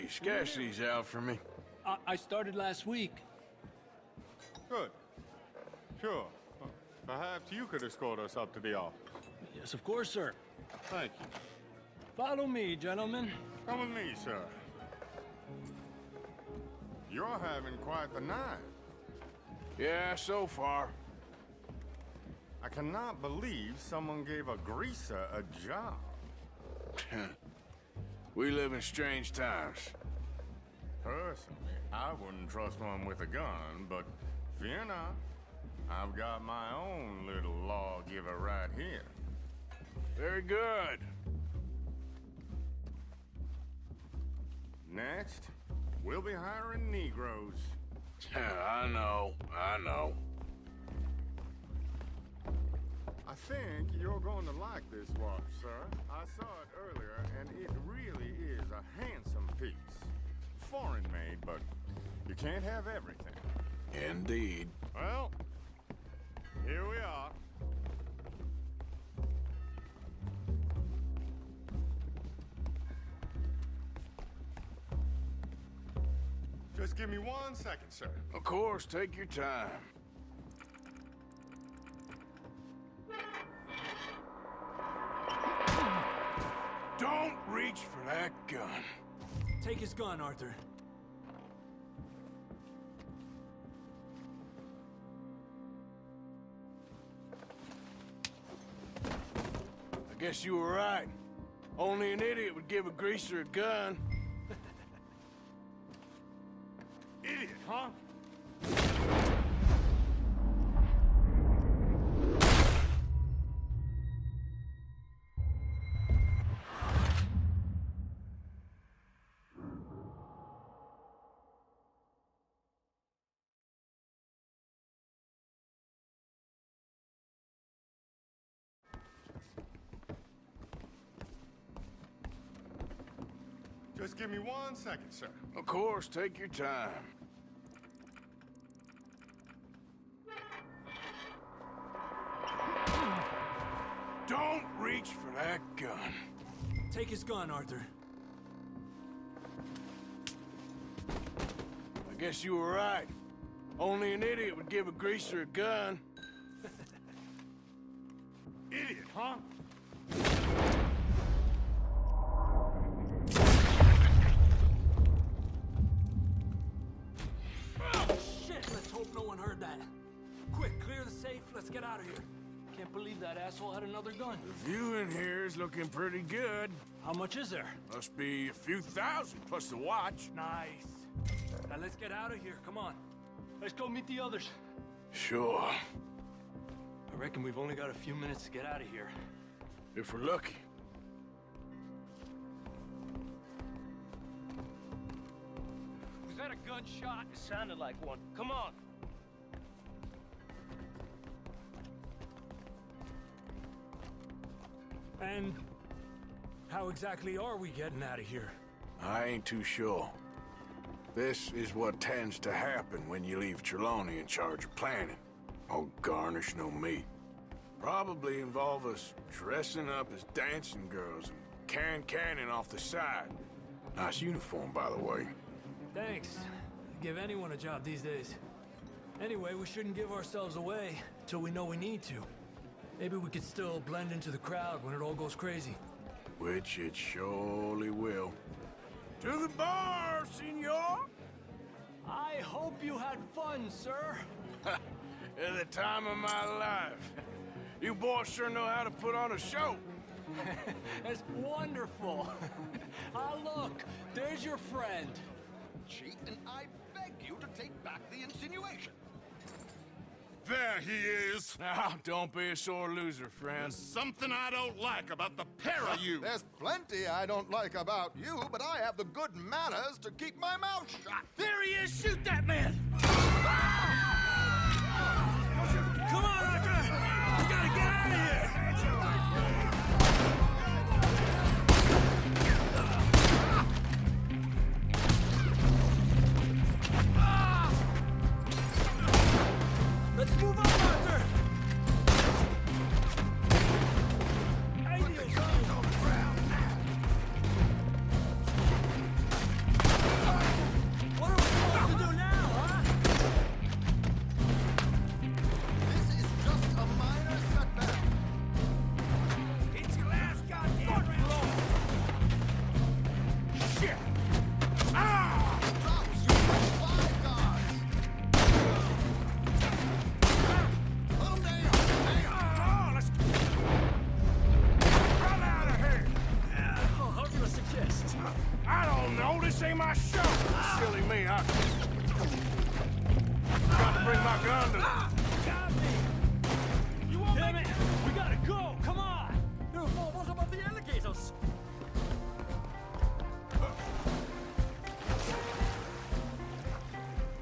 you sketch these out for me? I started last week. Good. Sure. Perhaps you could escort us up to the office. Yes, of course, sir. Thank you. Follow me, gentlemen. Come with me, sir. You're having quite the night. Yeah, so far. I cannot believe someone gave a greaser a job. We live in strange times. Personally, I wouldn't trust one with a gun, but fear not. I've got my own little lawgiver right here. Very good. Next, we'll be hiring Negroes. I know. I think you're going to like this watch, sir. I saw it earlier, and it really is a handsome piece. Foreign made, but you can't have everything. Indeed. Well, here we are. Just give me 1 second, sir. Of course, take your time. Don't reach for that gun. Take his gun, Arthur. I guess you were right. Only an idiot would give a greaser a gun. Idiot, huh? Just give me 1 second, sir. Of course, take your time. Don't reach for that gun. Take his gun, Arthur. I guess you were right. Only an idiot would give a greaser a gun. Idiot, huh? Shit, let's hope no one heard that. Quick, clear the safe, let's get out of here. Can't believe that asshole had another gun. The view in here is looking pretty good. How much is there? Must be a few thousand, plus the watch. Nice. Now let's get out of here, come on. Let's go meet the others. Sure. I reckon we've only got a few minutes to get out of here. If we're lucky. Was that a gunshot? It sounded like one. Come on. And how exactly are we getting out of here? I ain't too sure. This is what tends to happen when you leave Trelawney in charge of planning. No garnish, no meat. Probably involve us dressing up as dancing girls and carrying cannon off the side. Nice uniform, by the way. Thanks. Give anyone a job these days. Anyway, we shouldn't give ourselves away till we know we need to. Maybe we could still blend into the crowd when it all goes crazy. Which it surely will. To the bar, senor! I hope you had fun, sir. At the time of my life. You boys sure know how to put on a show. That's wonderful. Ah, look, there's your friend. Chief, and I beg you to take back the insinuation. There he is! Now, don't be a sore loser, friend. Something I don't like about the pair of you! There's plenty I don't like about you, but I have the good manners to keep my mouth shut. There he is! Shoot that man! Come on, Arthur! We gotta get out of here! Let's move on, Arthur! Hey, Neil, this ain't my show! Silly me, I gotta bring my gun to... Got me! You won't Damn it! We gotta go! Come on! What about the alligators?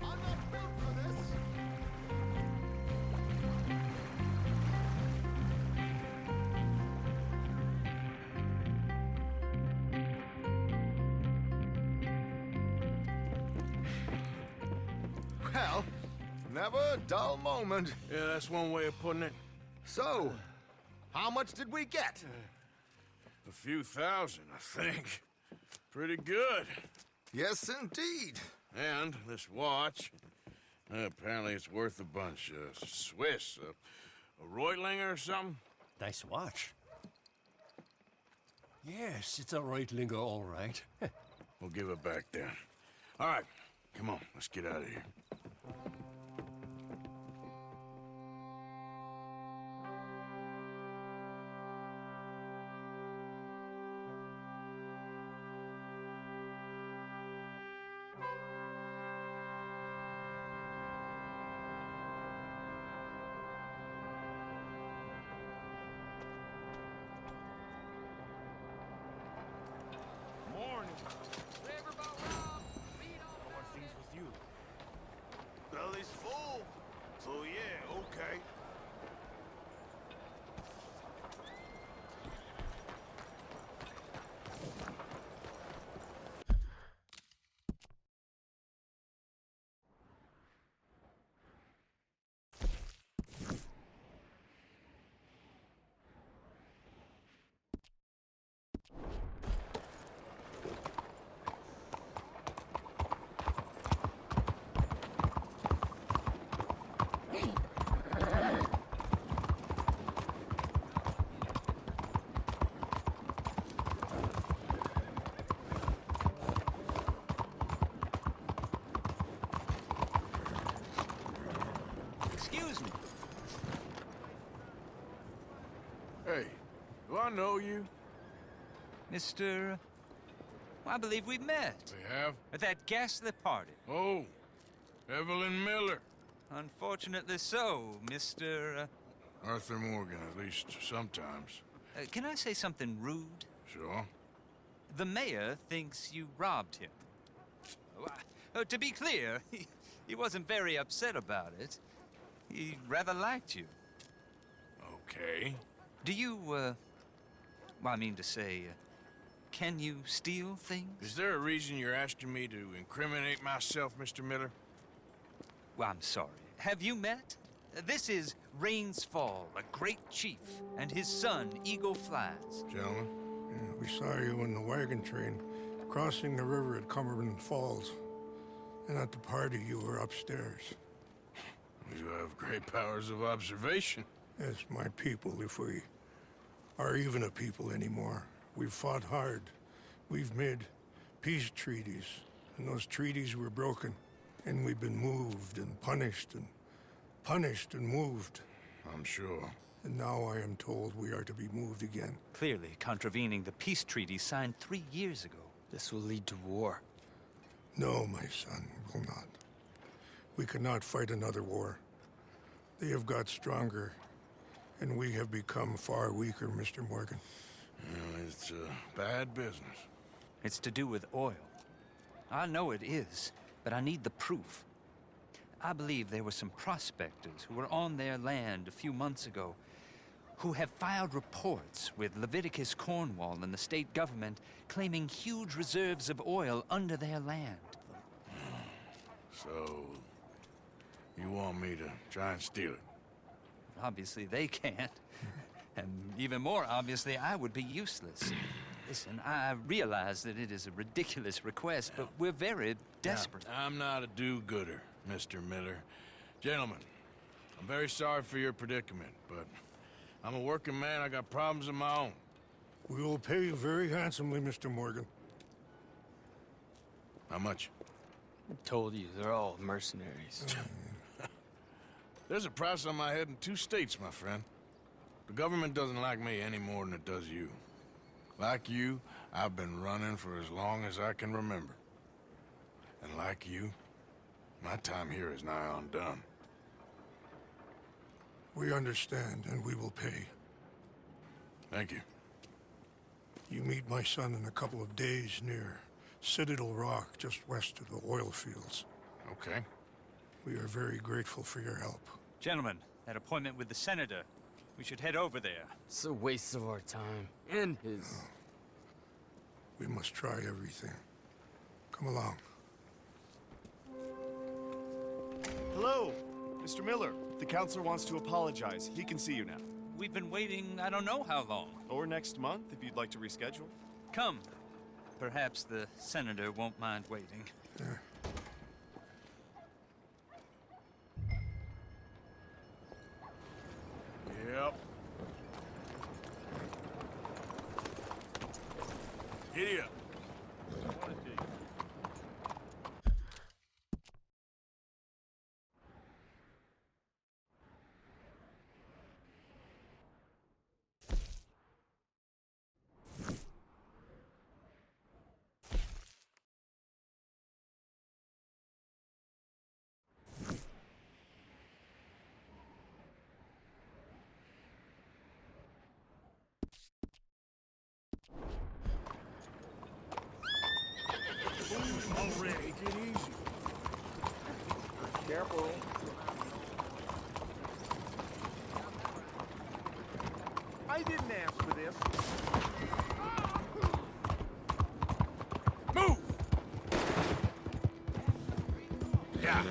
I'm not built for this. Well, never a dull moment. Yeah, that's one way of putting it. So, how much did we get? A few thousand, I think. Pretty good. Yes, indeed. And this watch, apparently it's worth a bunch. Swiss, a Reutlinger or something? Nice watch. Yes, it's a Reutlinger, all right. We'll give it back then. All right, come on, let's get out of here. Belly's full. So yeah, okay. Excuse me. Hey, do I know you? Mr. I believe we met We have? at that ghastly party. Oh, Evelyn Miller. Unfortunately so, Mr. Arthur Morgan, at least sometimes. Can I say something rude? Sure. The mayor thinks you robbed him. To be clear, he wasn't very upset about it. He rather liked you. Okay. Do you, well, I mean to say, can you steal things? Is there a reason you're asking me to incriminate myself, Mr. Miller? Well, I'm sorry. Have you met? This is Rains Fall, a great chief, and his son, Eagle Flies. Gentlemen? Yeah, we saw you in the wagon train crossing the river at Cumberland Falls. And at the party, you were upstairs. You have great powers of observation. Yes, my people, if we are even a people anymore. We've fought hard. We've made peace treaties, and those treaties were broken. And we've been moved and punished and moved. I'm sure. And now I am told we are to be moved again. Clearly contravening the peace treaty signed 3 years ago. This will lead to war. No, my son, will not. We cannot fight another war. They have got stronger, and we have become far weaker, Mr. Morgan. Well, it's bad business. It's to do with oil. I know it is, but I need the proof. I believe there were some prospectors who were on their land a few months ago who have filed reports with Leviticus Cornwall and the state government claiming huge reserves of oil under their land. So, you want me to try and steal it? Obviously they can't. And even more obviously, I would be useless. Listen, I realize that it is a ridiculous request, but we're very desperate. Now, I'm not a do-gooder, Mr. Miller. Gentlemen, I'm very sorry for your predicament, but I'm a working man. I got problems of my own. We will pay you very handsomely, Mr. Morgan. How much? I told you, they're all mercenaries. There's a price on my head in 2 states, my friend. The government doesn't like me any more than it does you. Like you, I've been running for as long as I can remember. And like you, my time here is nigh undone. We understand, and we will pay. Thank you. You meet my son in a couple of days near Citadel Rock, just west of the oil fields. Okay. We are very grateful for your help. Gentlemen, that appointment with the senator. We should head over there. It's a waste of our time. And his. We must try everything. Come along. Hello, Mr. Miller. The counselor wants to apologize. He can see you now. We've been waiting I don't know how long. Or next month, if you'd like to reschedule. Come. Perhaps the senator won't mind waiting. Yep. Giddy up. Already, take it easy. Careful. I didn't ask for this. Move! Yeah.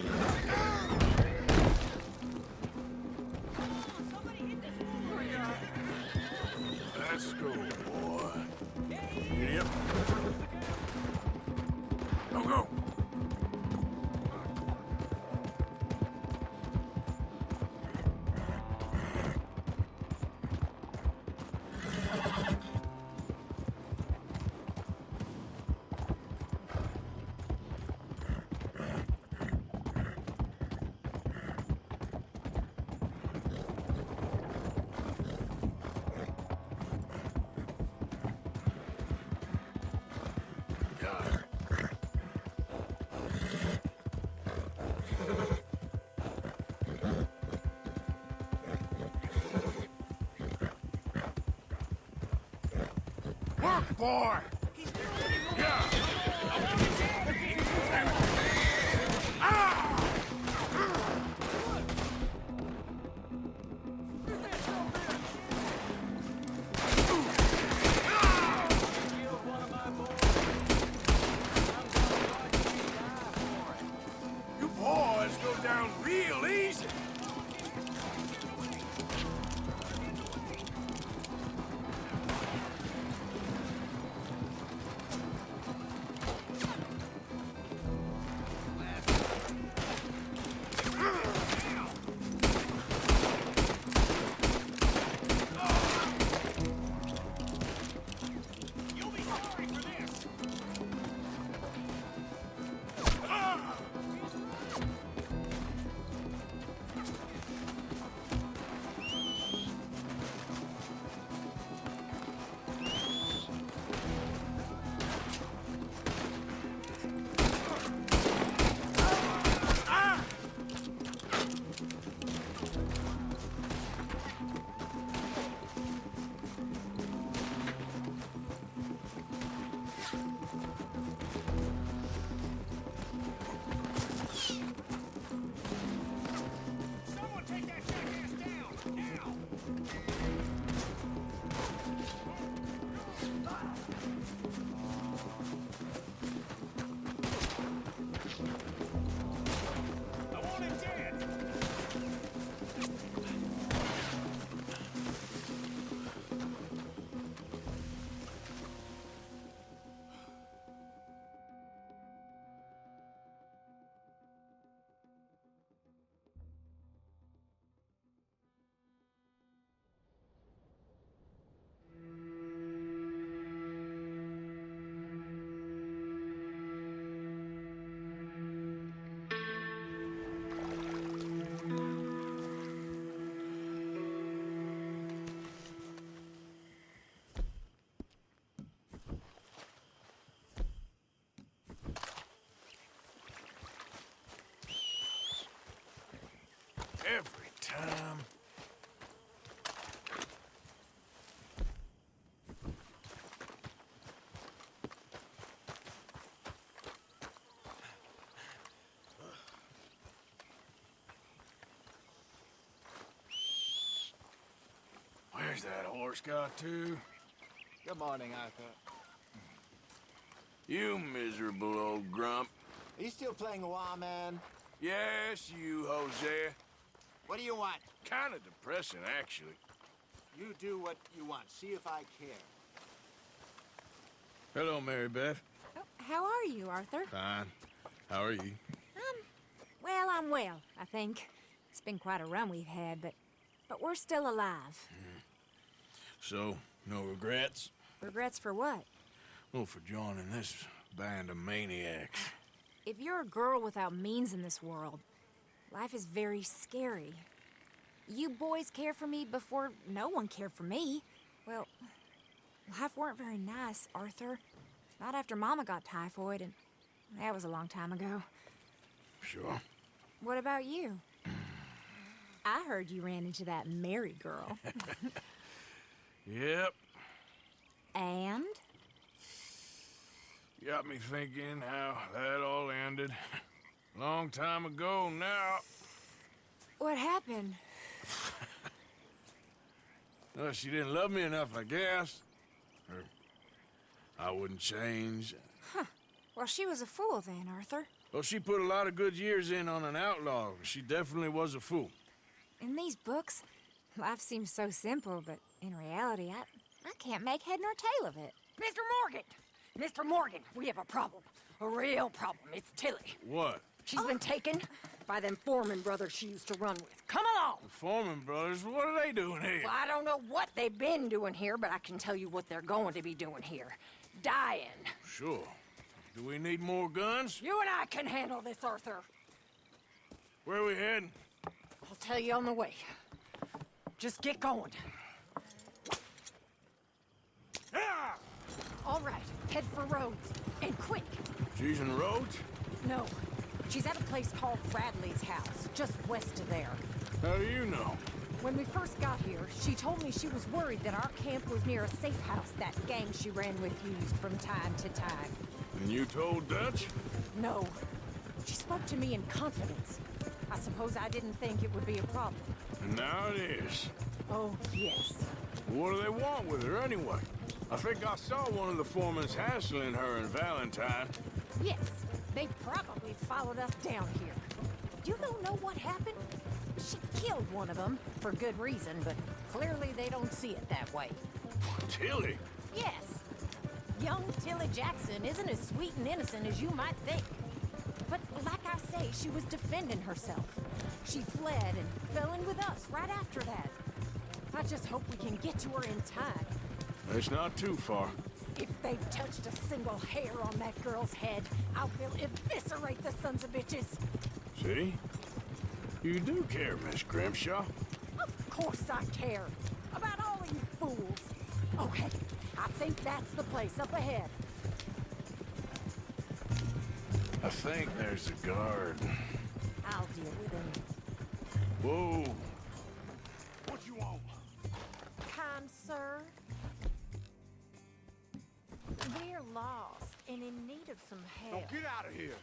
Let's go, boy. Giddy up. Go, go! Work, boy! Yeah! Ah! You boys go down real easy. Every time. Where's that horse got to? Good morning, Arthur. You miserable old grump. Are you still playing Wawman? Yes, you, Hosea. What do you want? Kind of depressing, actually. You do what you want. See if I care. Hello, Mary Beth. Oh, how are you, Arthur? Fine. How are you? Well, I'm well, I think. It's been quite a run we've had, but we're still alive. So, no regrets? Regrets for what? Well, for joining this band of maniacs. If you're a girl without means in this world, life is very scary. You boys cared for me before no one cared for me. Well, life weren't very nice, Arthur. Not after Mama got typhoid, and that was a long time ago. Sure. What about you? I heard you ran into that Mary girl. Yep. And? Got me thinking how that all ended. Long time ago now. What happened? Well, she didn't love me enough, I guess. Or I wouldn't change. Huh. Well, she was a fool then, Arthur. Well, she put a lot of good years in on an outlaw. She definitely was a fool. In these books, life seems so simple, but in reality, I can't make head nor tail of it. Mr. Morgan! Mr. Morgan, we have a problem. A real problem. It's Tilly. What? She's been taken by them Foreman brothers she used to run with. Come along! The Foreman brothers? What are they doing here? Well, I don't know what they've been doing here, but I can tell you what they're going to be doing here. Dying. Sure. Do we need more guns? You and I can handle this, Arthur. Where are we heading? I'll tell you on the way. Just get going. Ah! All right, head for Rhodes. And quick. She's in Rhodes? No. She's at a place called Bradley's house, just west of there. How do you know? When we first got here, she told me she was worried that our camp was near a safe house that gang she ran with used from time to time. And you told Dutch? No. She spoke to me in confidence. I suppose I didn't think it would be a problem. And now it is. Oh, yes. What do they want with her anyway? I think I saw one of the foremans hassling her and Valentine. Yes, they probably followed us down here. You don't know what happened? She killed one of them, for good reason, but clearly they don't see it that way. Tilly? Yes. Young Tilly Jackson isn't as sweet and innocent as you might think. But like I say, she was defending herself. She fled and fell in with us right after that. I just hope we can get to her in time. It's not too far. If they've touched a single hair on that girl's head, I will eviscerate the sons of bitches. See? You do care, Miss Grimshaw. Of course I care. About all of you fools. Okay, I think that's the place up ahead. I think there's a guard. I'll deal with him. Whoa. What you want? Kind sir, we're lost and in need of some help. Don't get out of here.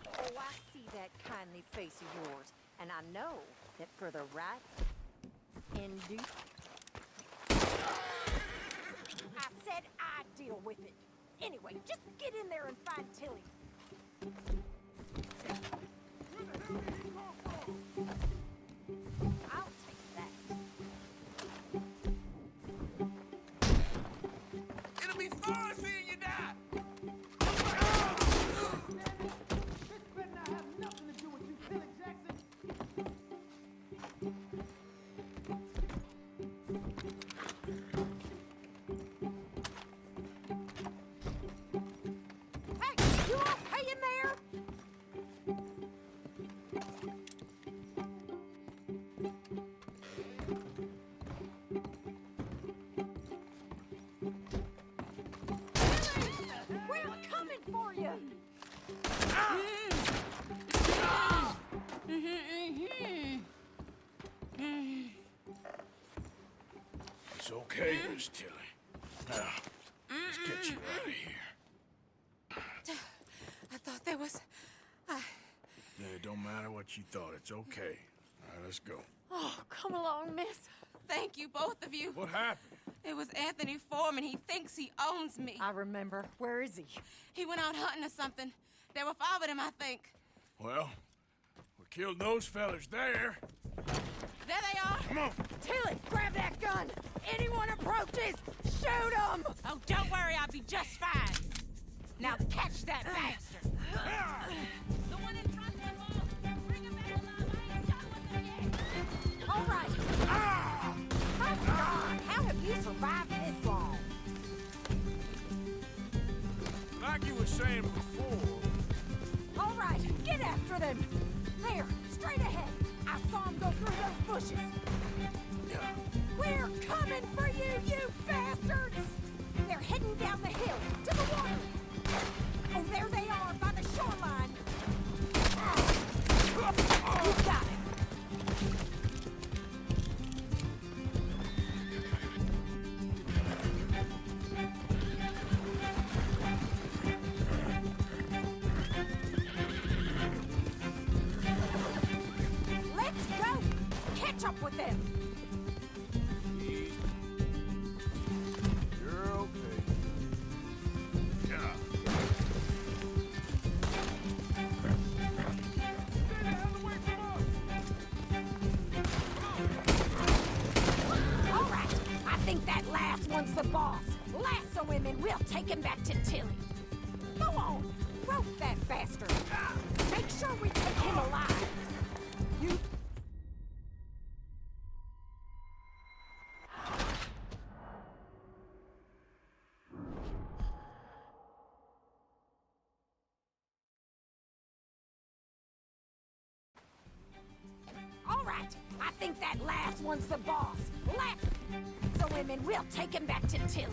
Oh, I see that kindly face of yours, and I know that for the right and due. I said I'd deal with it. Anyway, just get in there and find Tilly. I'll take that. It'll be fun seeing you die. Hey, you all Okay, Miss Tilly. Now, let's get you out of here. I thought there was... Yeah, it don't matter what you thought. It's okay. All right, let's go. Oh, come along, miss. Thank you, both of you. What happened? It was Anthony Foreman. He thinks he owns me. I remember. Where is he? He went out hunting or something. There were 5 of them, I think. Well, we killed those fellas there. There they are. Come on. Tilly, grab that gun! Anyone approaches, shoot them! Oh, don't worry. I'll be just fine. Now catch that bastard! The one in front there, boss. Bring him back alive. I ain't done with him yet. All right. Oh, God, how have you survived this long? Like you were saying before. All right, get after them. There, straight ahead. I saw them go through those bushes. We're coming for you, you bastards! They're heading down the hill, to the water. Oh, there they are, by the shoreline. You got it. Let's go! Catch up with them! You're okay. Yeah. All right, I think that last one's the boss. Lasso him and we'll take him back to Tilly. Go on, rope that bastard. Make sure we take him alive. You... All right, I think that last one's the boss. So him and we'll take him back to Tilly.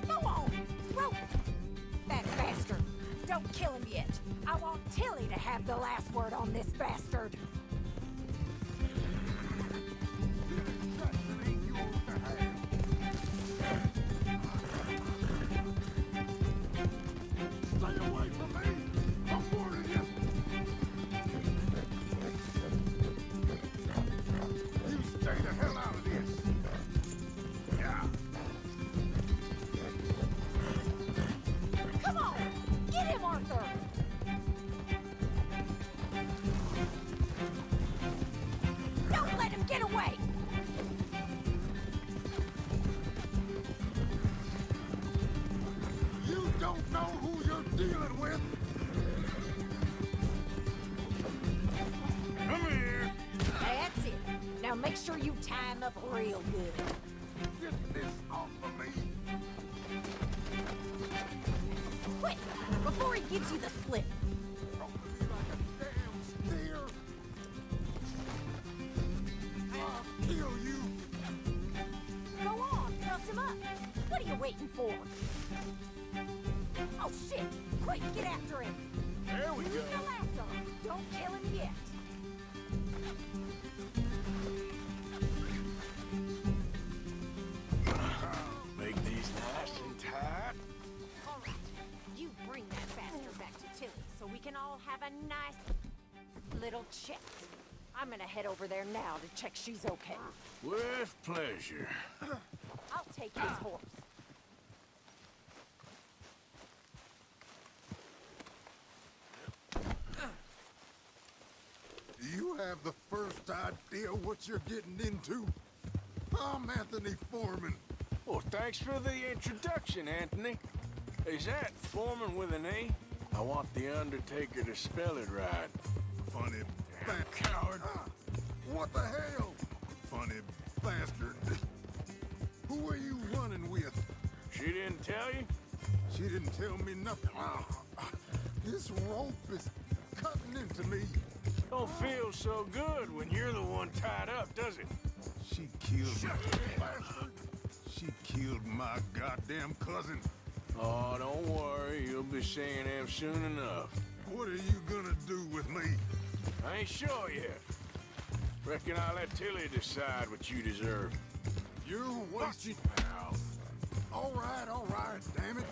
Go on, rope that bastard. Don't kill him yet. I want Tilly to have the last word on this bastard. Stay away from me! I'm warning you! You stay the hell out of this! Yeah. Come on, get him, Arthur. Don't let him get away. You don't know who you're dealing with! Come here. That's it. Now make sure you tie him up real good. Get this off of me! Quick, before he gives you the slip. Like a damn steer! I'll kill you! Go on, truss him up. What are you waiting for? Oh, shit. Quick, get after him. There we Use go. the lasso. Don't kill him yet. Make these nice and tight. All right, you bring that bastard back to Tilly so we can all have a nice little chat. I'm gonna head over there now to check she's okay. With pleasure. I'll take his horse. Do you have the first idea what you're getting into? I'm Anthony Foreman. Well, thanks for the introduction, Anthony. Is that Foreman with an A? I want the Undertaker to spell it right. Funny fat coward. What the hell? Funny bastard. Who are you running with? She didn't tell you? She didn't tell me nothing. This rope is cutting into me. Don't feel so good when you're the one tied up, does it? She killed me, bastard. She killed my goddamn cousin. Oh, don't worry. You'll be seeing him soon enough. What are you gonna do with me? I ain't sure yet. Reckon I'll let Tilly decide what you deserve. You wasted... Pal. All right, damn it.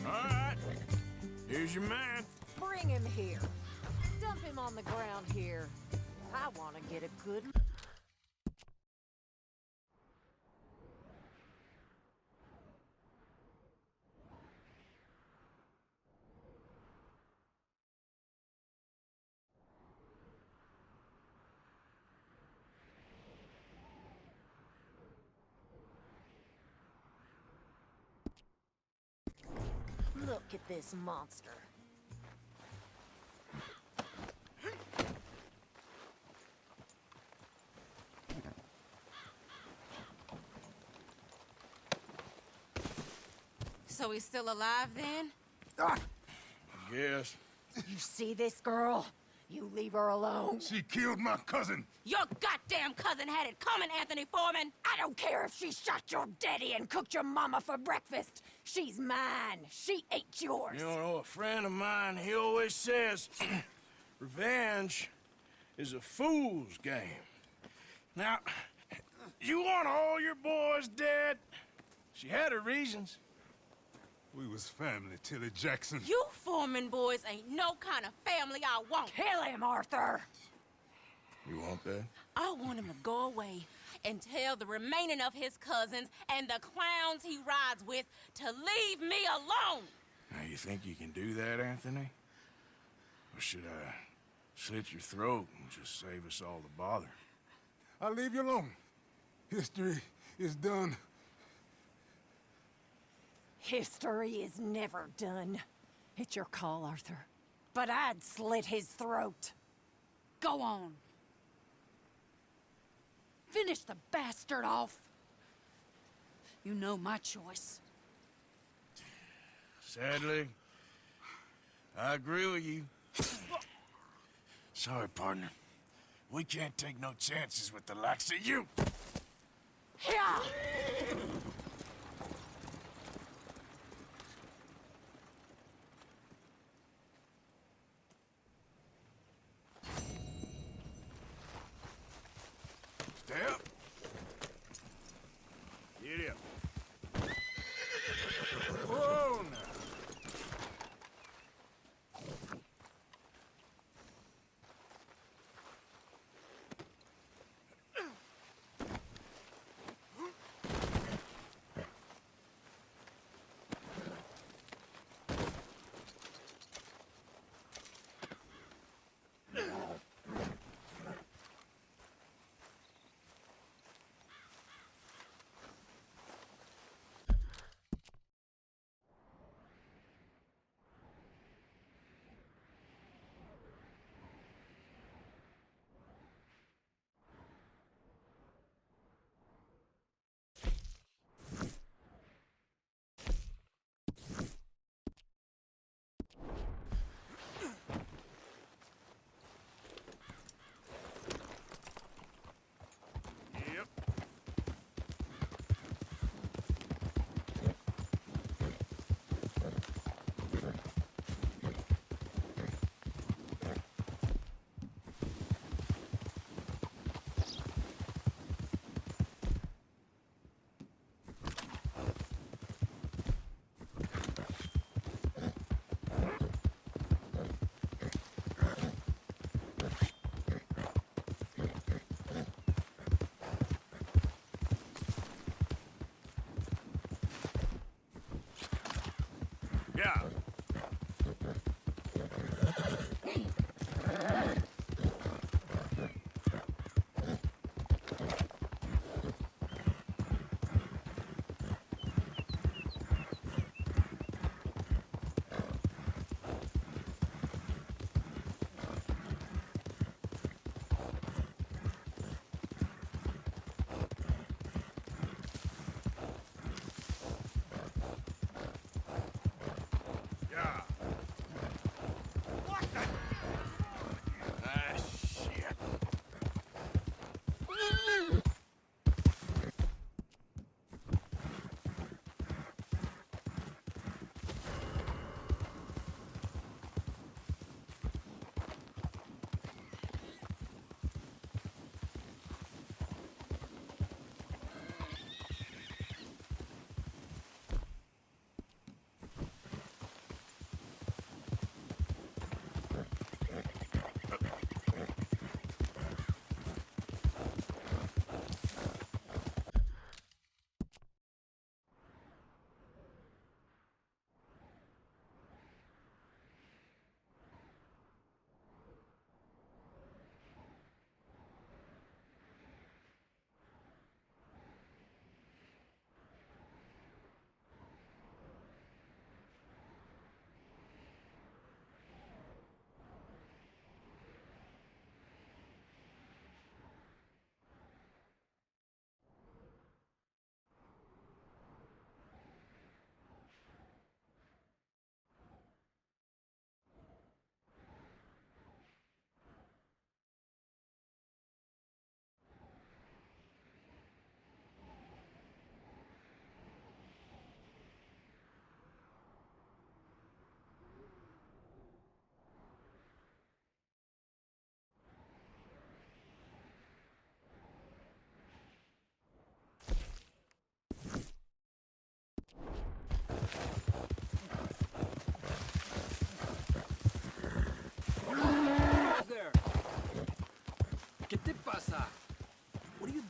All right. Here's your man. Bring him here. Dump him on the ground here. I want to get a good... Look at this monster. So he's still alive then? I guess. You see this girl? You leave her alone. She killed my cousin. Your goddamn cousin had it coming, Anthony Foreman! I don't care if she shot your daddy and cooked your mama for breakfast. She's mine. She ate yours. You know, a friend of mine, he always says, revenge is a fool's game. Now, you want all your boys dead? She had her reasons. We was family, Tilly Jackson. You Foreman boys ain't no kind of family I want. Kill him, Arthur. You want that? I want him to go away and tell the remaining of his cousins and the clowns he rides with to leave me alone. Now, you think you can do that, Anthony? Or should I slit your throat and just save us all the bother? I'll leave you alone. History is done. History is never done. It's your call, Arthur. But I'd slit his throat. Go on. Finish the bastard off. You know my choice. Sadly, I agree with you. Sorry, partner. We can't take no chances with the likes of you. Yeah. Step. Get up. Whoa, now.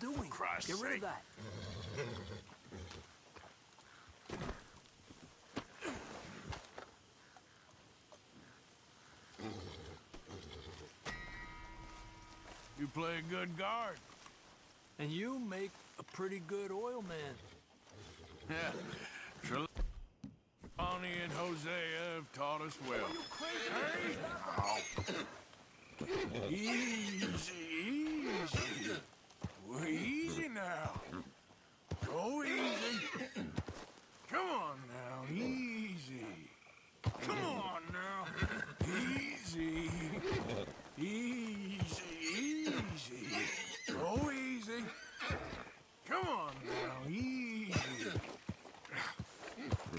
doing? Christ's Get rid sake. of that. You play a good guard. And you make a pretty good oil man. Yeah. Trelawney and Hosea have taught us well. Hey! Easy, easy. Well, easy now. Go easy. Come on now, easy. Come on now. Easy. Easy, easy. Go easy. Come on now, easy.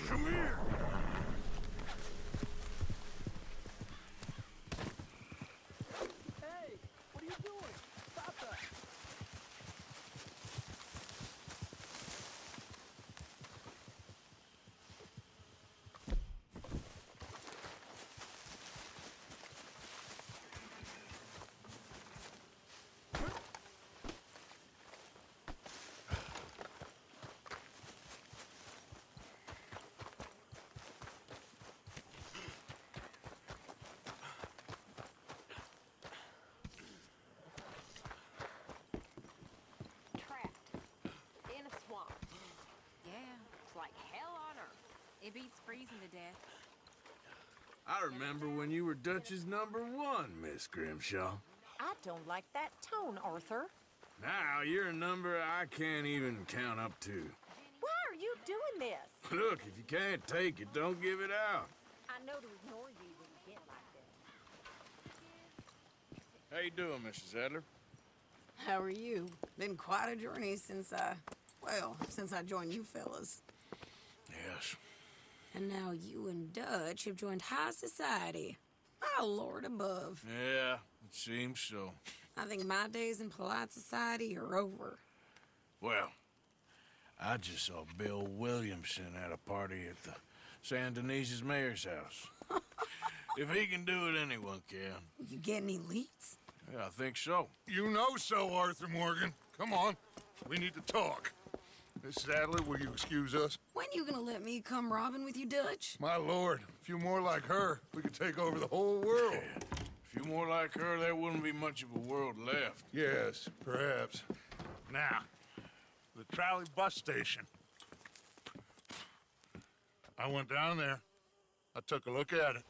Come here. Hey, what are you doing? Stop that. Trapped. In a swamp. Yeah, it's like hell on earth. It beats freezing to death. I remember when you were Dutch's #1, Miss Grimshaw. I don't like that tone, Arthur. Now you're a number I can't even count up to. Why are you doing this? Look, if you can't take it, don't give it out. I know to ignore you when you get like that. How you doing, Mrs. Adler? How are you? Been quite a journey since I joined you fellas. Yes. And now you and Dutch have joined high society. Oh, Lord above. Yeah, it seems so. I think my days in polite society are over. Well, I just saw Bill Williamson at a party at the San Denise's mayor's house. If he can do it, anyone can. You get any leads? Yeah, I think so. You know so, Arthur Morgan. Come on. We need to talk. Mrs. Adler, will you excuse us? When you gonna let me come robbing with you, Dutch? My lord, a few more like her, we could take over the whole world. Yeah. A few more like her, there wouldn't be much of a world left. Yes, perhaps. Now, the trolley bus station. I went down there. I took a look at it.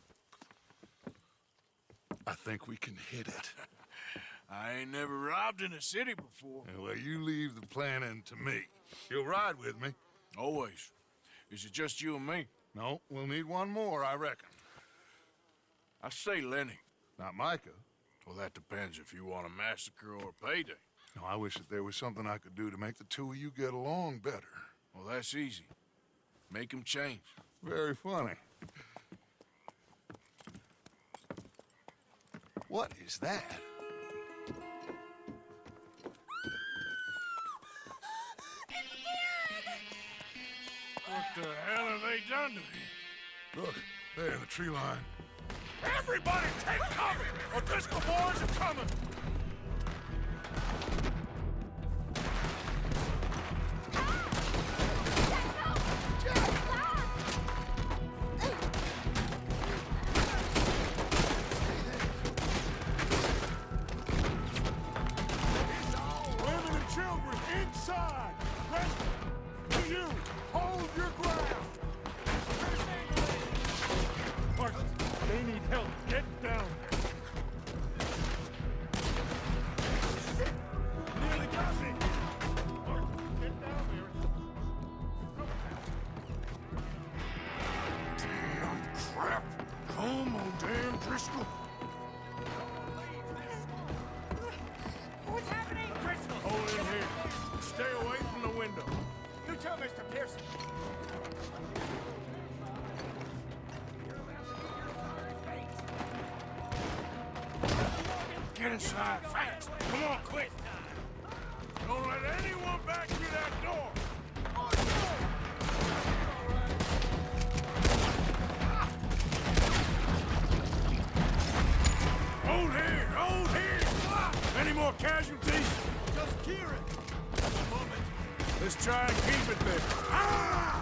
I think we can hit it. I ain't never robbed in a city before. Well, you leave the planning to me. You'll ride with me. Always. Is it just you and me? No, we'll need one more, I reckon. I say Lenny. Not Micah. Well, that depends if you want a massacre or a payday. No, I wish that there was something I could do to make the two of you get along better. Well, that's easy. Make them change. Very funny. What is that? What the hell have they done to me? Look, there in the tree line. Everybody take cover! O'Driscoll boys are coming! Women and children inside! Rest to you! Hold your ground! Marcus, they need help. Get down there. Nearly got me. Marcus, get down there. Damn crap. Come on, damn Driscoll. What's happening? Driscoll! Hold in here. Stay away from the window. You tell Mr. Pearson. Get inside, fast. Come on, quick. Don't let anyone back through that door. Hold here, hold here. Any more casualties? Just Kieran. Let's try and keep it there. Ah!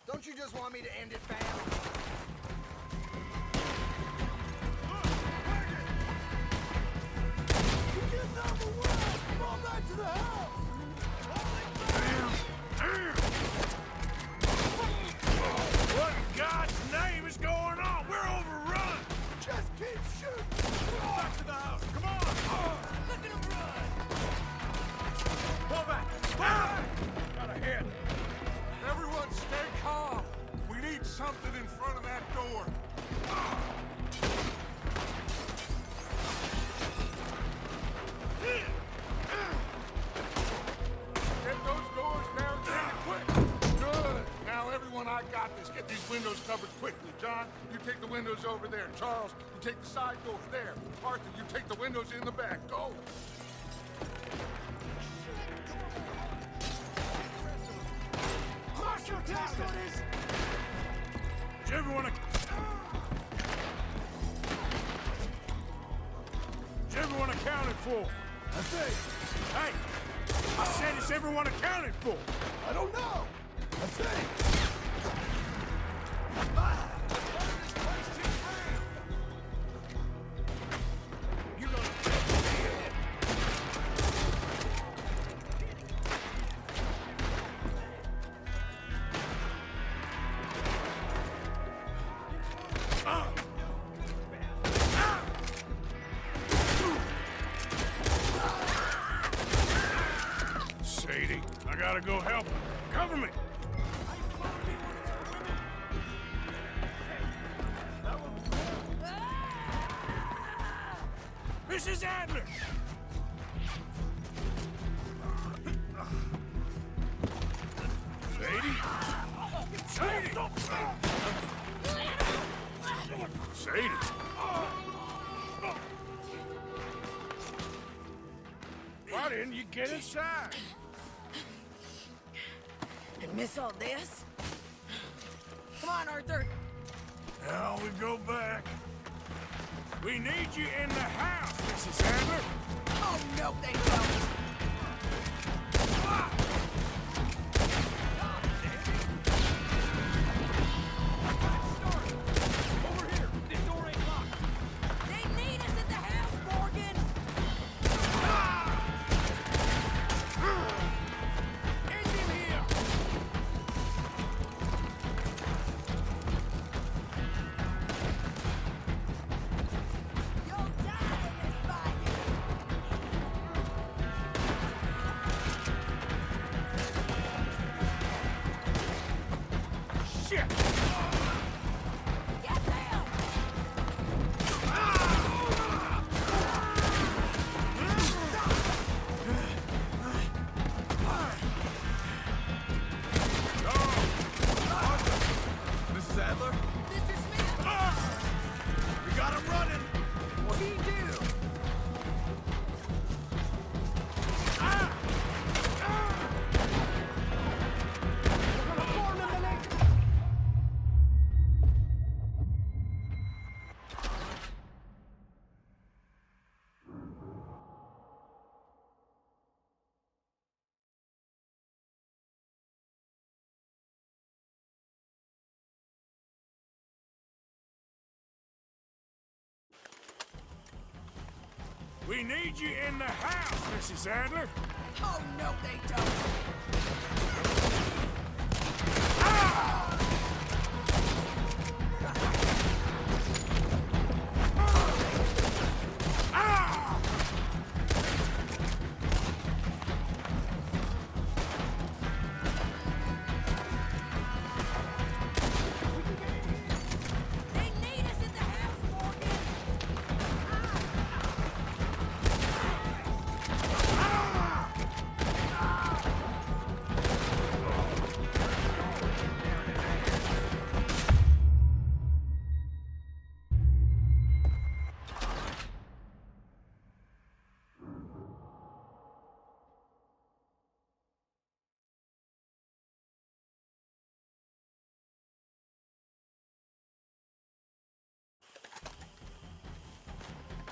Don't you just want me to end it, fam? Fall back to the house! What in God's name is going on? We're overrun! Just keep shooting! Back to the house! Come on! Look at him run! Pull back! Pull back! Got a hit! Everyone stay calm. We need something in front of that door. Get those doors barricaded quick. Good. Now, everyone, I got this. Get these windows covered quickly. John, you take the windows over there. Charles, you take the side doors there. Arthur, you take the windows in the back. Go. Cross your destinies! Is everyone accounted for? That's it. Hey! I said, is everyone accounted for? I don't know. That's it. You're gonna Sadie, I gotta go help her. Cover me! Mrs. Adler! Sadie? Sadie! Sadie! Why didn't you get inside? And miss all this? Come on, Arthur. Now we go back. We need you in the house, Mrs. Adler. Oh, no, they don't. Over here! This door ain't locked! They need us at the house, Morgan! End him here! You'll die in this fight! Shit! Get them! Mrs. Adler? Mr. Smith! We got him running. What do you do? We need you in the house, Mrs. Adler. Oh, no, they don't.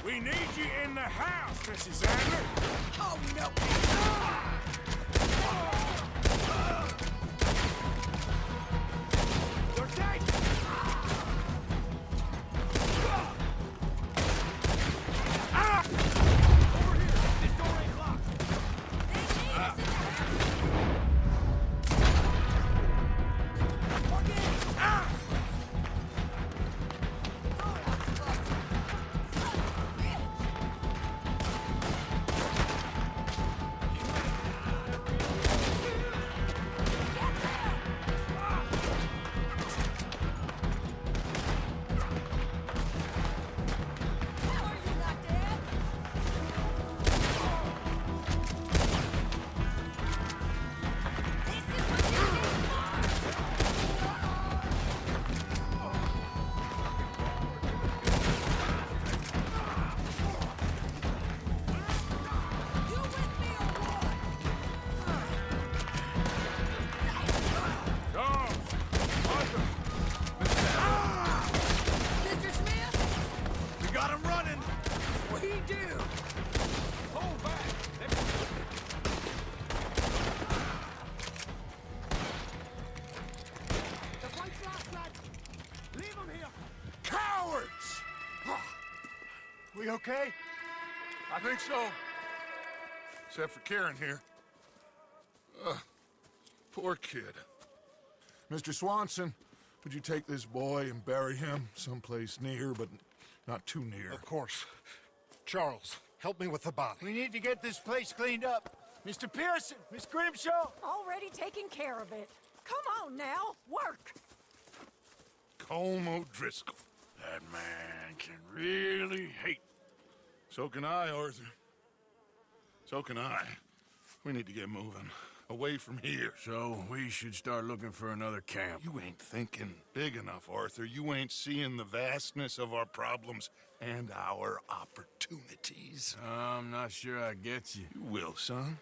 We need you in the house, Mrs. Adler. Oh, no. They're dead! Over here! This door ain't locked! We okay? I think so. Except for Karen here. Poor kid. Mr. Swanson, would you take this boy and bury him someplace near, but not too near? Of course. Charles, help me with the body. We need to get this place cleaned up. Mr. Pearson, Miss Grimshaw. Already taking care of it. Come on now, work. Colm O'Driscoll. That man can really hate. So can I, Arthur. So can I. We need to get moving. Away from here. So we should start looking for another camp. You ain't thinking big enough, Arthur. You ain't seeing the vastness of our problems and our opportunities. I'm not sure I get you. You will, son.